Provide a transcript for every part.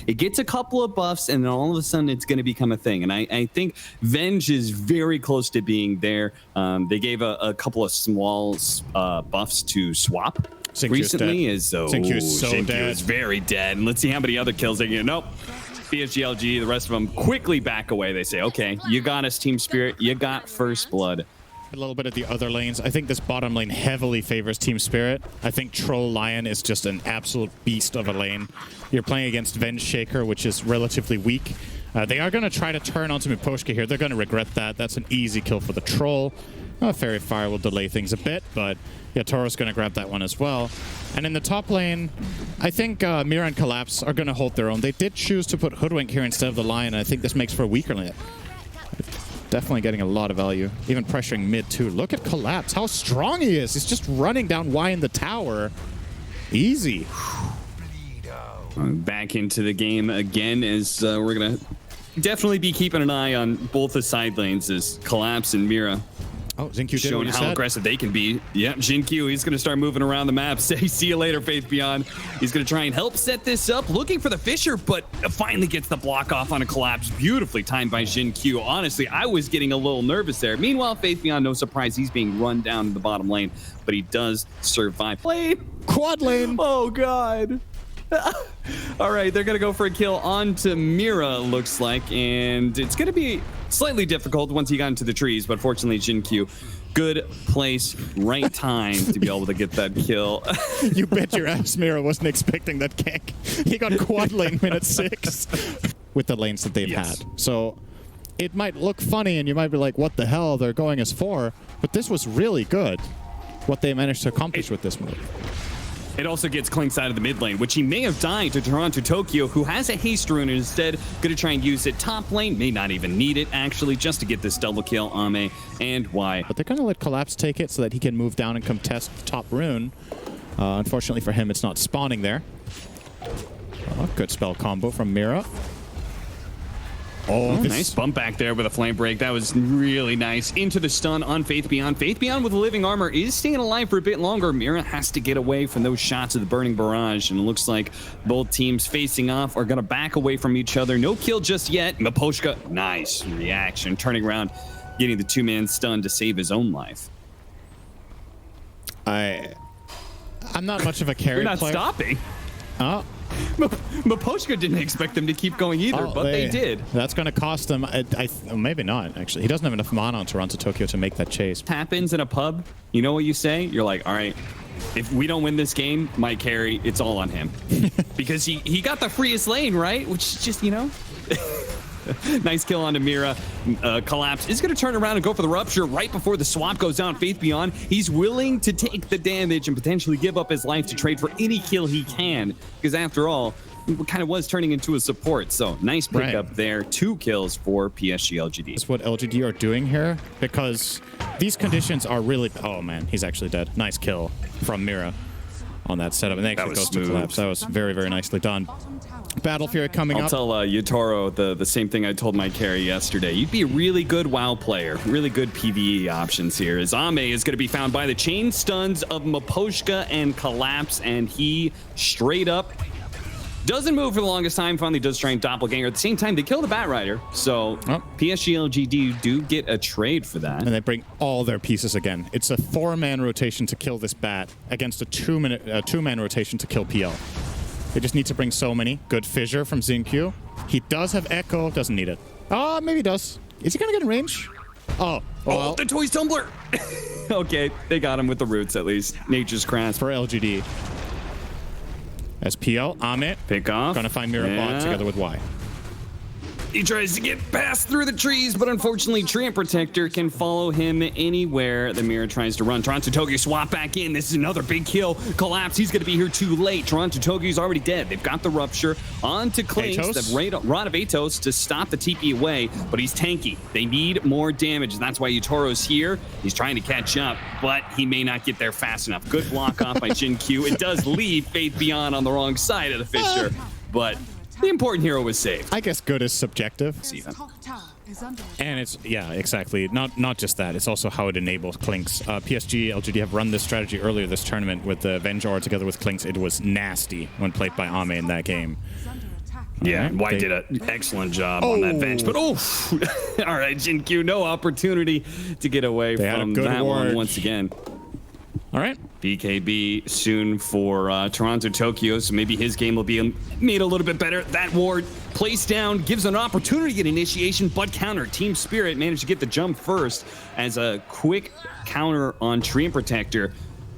It gets a couple of buffs, and then all of a sudden it's going to become a thing. And I think Venge is very close to being there. They gave a couple of small buffs to Swap recently. Xingqiu is very dead. And let's see how many other kills they get. Nope. PSGLGD, the rest of them quickly back away. They say, okay, you got us, TeamSpirit. You got First Blood. A little bit of the other lanes. I think this bottom lane heavily favors TeamSpirit. I think Troll Lion is just an absolute beast of a lane. You're playing against Venge Shaker, which is relatively weak. They are going to try to turn onto Miposhka here. They're going to regret that. That's an easy kill for the Troll. Fairy Fire will delay things a bit, but yeah, Toro's going to grab that one as well. And in the top lane, I think Mira and Collapse are going to hold their own. They did choose to put Hoodwink here instead of the Lion, and I think this makes for a weaker lane. Definitely getting a lot of value. Even pressuring mid too. Look at Collapse. How strong he is. He's just running down Y in the tower. Easy. Back into the game again as we're going to definitely be keeping an eye on both the side lanes as Collapse and Mira. Oh, Xingqiu showing how aggressive they can be. Yeah, Xingqiu, he's going to start moving around the map. Say, see you later, Faith Beyond. He's going to try and help set this up, looking for the Fisher, but finally gets the block off on a Collapse. Beautifully timed by Xingqiu. Honestly, I was getting a little nervous there. Meanwhile, Faith Beyond, no surprise, he's being run down in the bottom lane, but he does survive. Quad lane. Oh, God. All right, they're going to go for a kill onto Mira, looks like, and it's going to be slightly difficult once he got into the trees, but fortunately, Xingqiu, good place, right time to be able to get that kill. You bet your ass Mira wasn't expecting that gank. He got quad lane minute 6 with the lanes that they've had. So it might look funny, and you might be like, what the hell, they're going as 4, but this was really good, what they managed to accomplish with this move. It also gets Klink's out of the mid lane, which he may have died to Toronto Tokyo, who has a haste rune and instead going to try and use it. Top lane may not even need it, actually, just to get this double kill. Ame and Y. But they're going to let Collapse take it so that he can move down and contest top rune. Unfortunately for him, it's not spawning there. Good spell combo from Mira. Oh, nice bump back there with a flame break. That was really nice. Into the stun on Faith Beyond. Faith Beyond with the living armor is staying alive for a bit longer. Mira has to get away from those shots of the burning barrage, and it looks like both teams facing off are going to back away from each other. No kill just yet. Miposhka, nice reaction, turning around, getting the two-man stun to save his own life. I'm not much of a carry player. You're not stopping. Oh. Miposhka didn't expect them to keep going either, but they did. That's going to cost them. Maybe not, actually. He doesn't have enough mana on Toronto Tokyo to make that chase. Happens in a pub. You know what you say? You're like, all right, if we don't win this game, my carry, it's all on him. Because he got the freest lane, right? Which is just, you know. Nice kill onto Mira. Collapse is going to turn around and go for the rupture right before the swap goes down. Faith Beyond, he's willing to take the damage and potentially give up his life to trade for any kill he can, because after all, it kind of was turning into a support. So nice pickup there. 2 kills for PSGLGD. That's what LGD are doing here, because these conditions are really... Oh man, he's actually dead. Nice kill from Mira on that setup, and then actually goes to Collapse. That was very, very nicely done. Battle Fury coming up. I'll tell Yutaro the same thing I told my carry yesterday. You'd be a really good WoW player. Really good PvE options here. As Ame is going to be found by the chain stuns of Miposhka and Collapse, and he straight up doesn't move for the longest time. Finally does try and doppelganger. At the same time, they kill the Bat Rider. So PSGLGD do get a trade for that. And they bring all their pieces again. It's a 4-man rotation to kill this Bat against a 2-man rotation to kill PL. They just need to bring so many. Good fissure from Xingqiu. He does have Echo. Doesn't need it. Oh, maybe he does. Is he going to get in range? Oh, well. Oh, the Toys Tumbler. Okay, they got him with the roots at least. Nature's Crash. For LGD. SPL, Amit. Pick off. Gonna find Mirabot together with Y. He tries to get past through the trees, but unfortunately, Treant Protector can follow him anywhere the Mirror tries to run. Toronto Tokyo swap back in. This is another big kill. Collapse. He's going to be here too late. Toronto Tokyo's already dead. They've got the Rupture onto Clinks, the Rod of Atos to stop the TP away, but he's tanky. They need more damage, and that's why Yutoro's here. He's trying to catch up, but he may not get there fast enough. Good block off by Xingqiu. It does leave Faith Beyond on the wrong side of the fissure, but the important hero was saved. I guess good is subjective. And it's, yeah, exactly. Not just that. It's also how it enables Clinks. PSGLGD have run this strategy earlier this tournament with the Venge together with Clinks. It was nasty when played by Ame in that game. Yeah, White did an excellent job on that Venge, but all right, Jin-Q, no opportunity to get away from that one once again. All right. BKB soon for Toronto Tokyo, so maybe his game will be made a little bit better. That ward placed down gives an opportunity to get initiation, but counter. TeamSpirit managed to get the jump first as a quick counter on Treant Protector.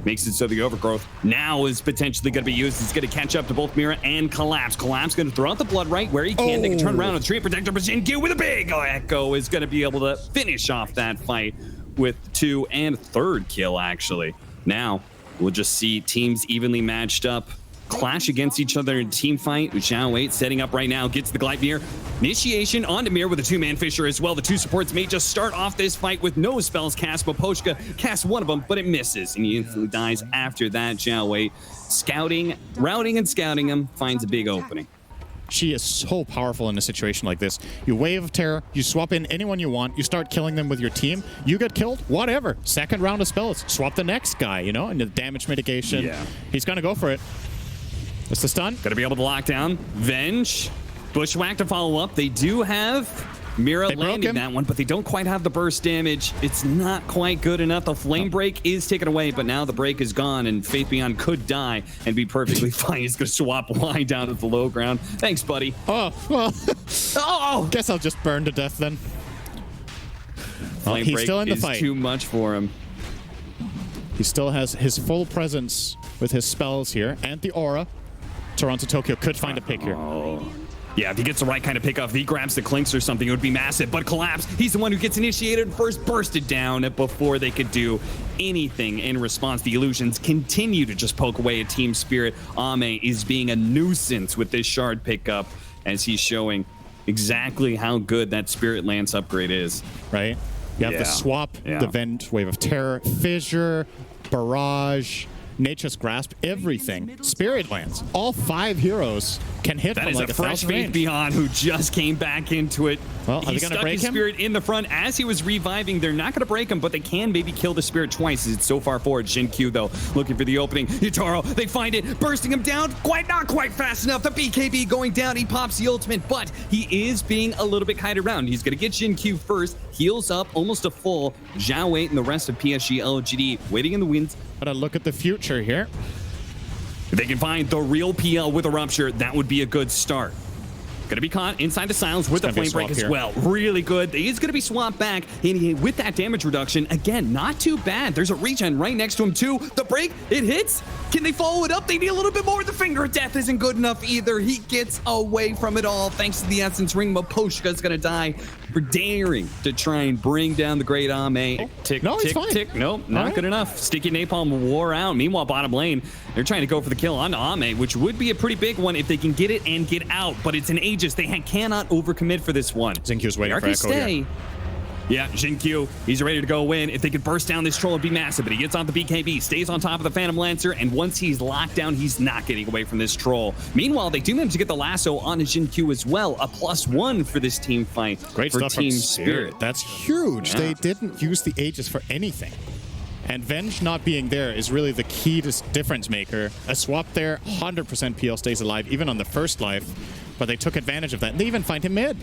Makes it so the overgrowth now is potentially going to be used. It's going to catch up to both Mira and Collapse. Collapse going to throw out the blood right where he can. They can turn around on Treant Protector, but Jin-Q with a big echo is going to be able to finish off that fight with 2 and 3rd kill, actually. Now, we'll just see teams evenly matched up clash against each other in team fight. Xiao Wei setting up right now, gets the Gleipnir. Initiation onto Mir with a 2-man Fisher as well. The 2 supports may just start off this fight with no spells cast, but Poshka casts one of them, but it misses, and he instantly dies after that. Xiao Wei scouting, routing and scouting him, finds a big opening. She is so powerful in a situation like this. You wave of terror, you swap in anyone you want, you start killing them with your team, you get killed, whatever. Second round of spells, swap the next guy, you know, and the damage mitigation. Yeah. He's gonna go for it. It's the stun. Gonna be able to lock down. Venge, Bushwhack to follow up. They do have Mira landing that one, but they don't quite have the burst damage. It's not quite good enough. The flame break is taken away, but now the break is gone, and Faith Beyond could die and be perfectly fine. He's gonna swap line down at the low ground. Thanks, buddy. Oh, well. Oh, guess I'll just burn to death then. Flame break still in the fight. Too much for him. He still has his full presence with his spells here and the aura. Toronto Tokyo could find a pick here. Yeah, if he gets the right kind of pick off, if he grabs the clinks or something, it would be massive. But Collapse, he's the one who gets initiated first, bursted down before they could do anything in response. The illusions continue to just poke away at TeamSpirit. Ame is being a nuisance with this shard pickup as he's showing exactly how good that Spirit Lance upgrade is. Right? You have the swap, the Venge, Wave of Terror, Fissure, Barrage, Nature's Grasp, everything. Spirit Lance. All 5 heroes can hit that from is like a fresh Faith Beyond who just came back into it. Well, are they going to break him? Spirit in the front as he was reviving. They're not going to break him, but they can maybe kill the Spirit twice. It's so far forward. Jin-Q, though, looking for the opening. Yutaro, they find it, bursting him down. Not quite fast enough. The BKB going down. He pops the ultimate, but he is being a little bit kited around. He's going to get Jin-Q first. Heals up almost a full. Xiao Wei and the rest of PSGLGD waiting in the wings. But a look at the future here. If they can find the real PL with a rupture, that would be a good start. Gonna be caught inside the silence with the flame break as well. Really good. He's gonna be swapped back, and with that damage reduction, again, not too bad. There's a regen right next to him too. The break, it hits. Can they follow it up? They need a little bit more. The finger of death isn't good enough either. He gets away from it all thanks to the essence ring. Maposhka's gonna die for daring to try and bring down the great Ame. Tick, tick, tick. Nope, not good enough. Sticky Napalm wore out. Meanwhile, bottom lane, they're trying to go for the kill on Ame, which would be a pretty big one if they can get it and get out. But it's an Aegis. They cannot overcommit for this one. Jin-Q's waiting for Echo here. Yeah, Jin-Q, he's ready to go in. If they could burst down this troll, it'd be massive, but he gets on the BKB, stays on top of the Phantom Lancer, and once he's locked down, he's not getting away from this troll. Meanwhile, they do manage to get the lasso on Jin-Q as well, a +1 for this team fight. Great for stuff Team from Spirit. That's huge. Yeah. They didn't use the Aegis for anything. And Venge not being there is really the key to difference maker. A swap there, 100% PL stays alive, even on the first life, but they took advantage of that. And they even find him mid.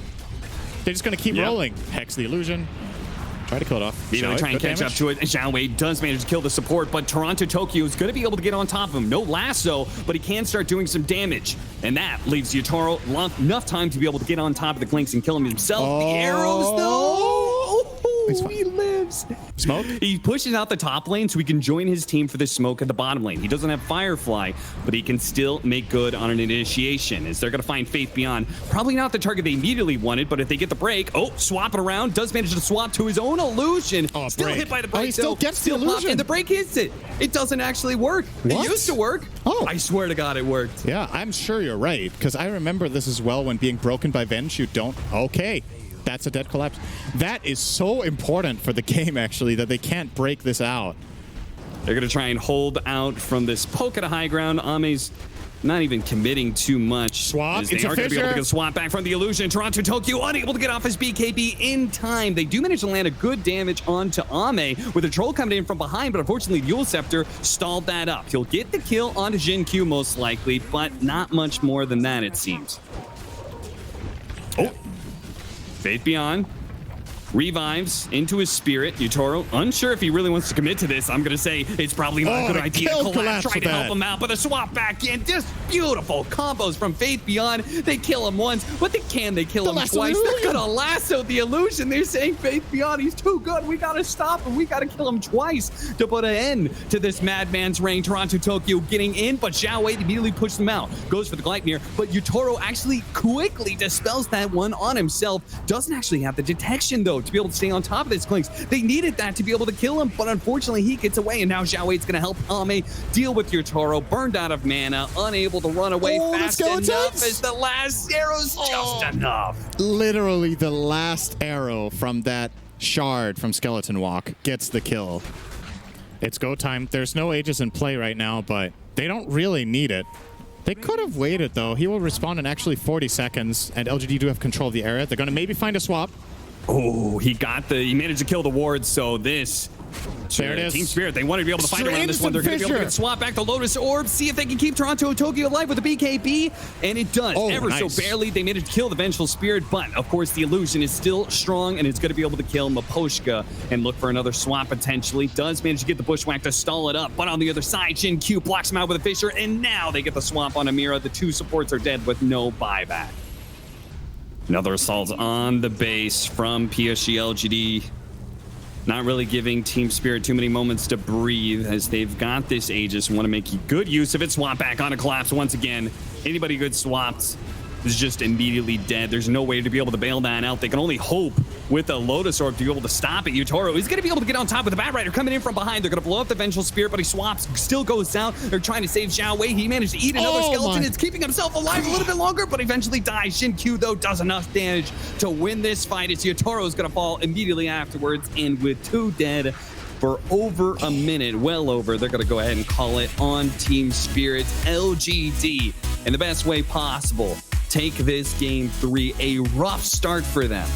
They're just going to keep rolling. Hex the illusion. Try to kill it off. Even try and catch up to it. Xiao Wei does manage to kill the support, but Toronto Tokyo is going to be able to get on top of him. No lasso, but he can start doing some damage. And that leaves Yutaro enough time to be able to get on top of the Clinks and kill him himself. The arrows, though! He lives. Smoke? He pushes out the top lane so he can join his team for the smoke at the bottom lane. He doesn't have Firefly, but he can still make good on an initiation as they're going to find Faith Beyond. Probably not the target they immediately wanted, but if they get the break, swap it around, does manage to swap to his own illusion. Still hit by the break. He still gets the illusion. And the break hits it. It doesn't actually work. What? It used to work. I swear to God it worked. Yeah, I'm sure you're right, because I remember this as well when being broken by Venge, you don't. Okay. That's a dead collapse. That is so important for the game, actually, that they can't break this out. They're going to try and hold out from this poke at a high ground. Ame's not even committing too much. Swap. They are going to be able to get a swap back from the illusion. Toronto Tokyo unable to get off his BKB in time. They do manage to land a good damage onto Ame with a troll coming in from behind, but unfortunately, Yule Scepter stalled that up. He'll get the kill onto Jin-Q most likely, but not much more than that, it seems. Oh, Faith Beyond revives into his spirit. Yutaro, unsure if he really wants to commit to this. I'm going to say it's probably not a good idea. Collapse tried to help him out, but a swap back in. Just beautiful combos from Faith Beyond. They kill him once, but can they kill him twice? They're going to lasso the illusion. They're saying Faith Beyond, he's too good. We got to stop him. We got to kill him twice to put an end to this madman's reign. Toronto Tokyo getting in, but Xiao Wei immediately pushes him out. Goes for the Gleipnir, but Yutaro actually quickly dispels that one on himself. Doesn't actually have the detection, though, to be able to stay on top of this Clinks. They needed that to be able to kill him, but unfortunately he gets away, and now Xiao Wei's gonna help Ame deal with Yutaro, burned out of mana, unable to run away fast enough as the last arrow's just enough. Literally the last arrow from that shard from Skeleton Walk gets the kill. It's go time. There's no Aegis in play right now, but they don't really need it. They could have waited, though. He will respawn in actually 40 seconds, and LGD do have control of the area. They're going to maybe find a swap. Oh, he managed to kill the ward, so this... There it is. TeamSpirit, they wanted to be able to find around this one. They're going to be able to swap back the Lotus Orb, see if they can keep Toronto Tokyo alive with the BKB, and it does. So barely. They managed to kill the Vengeful Spirit, but of course the illusion is still strong, and it's going to be able to kill Maposhka and look for another swap potentially. Does manage to get the Bushwhack to stall it up, but on the other side, Jin Q blocks him out with a Fissure, and now they get the swap on Amira. The two supports are dead with no buyback. Another assault on the base from PSGLGD. Not really giving TeamSpirit too many moments to breathe as they've got this Aegis and want to make good use of it. Swap back on a collapse once again. Anybody good swaps is just immediately dead. There's no way to be able to bail that out. They can only hope with a Lotus Orb to be able to stop it. Yutaro is going to be able to get on top with the Bat Rider coming in from behind. They're going to blow up the Vengeful Spirit, but he swaps, still goes down. They're trying to save Xiao Wei. He managed to eat another skeleton. It's keeping himself alive a little bit longer, but eventually dies. Shin Q, though, does enough damage to win this fight. As Yutaro is going to fall immediately afterwards, and with two dead for over a minute, well over, they're going to go ahead and call it on TeamSpirit. LGD in the best way possible take this game 3. A rough start for them.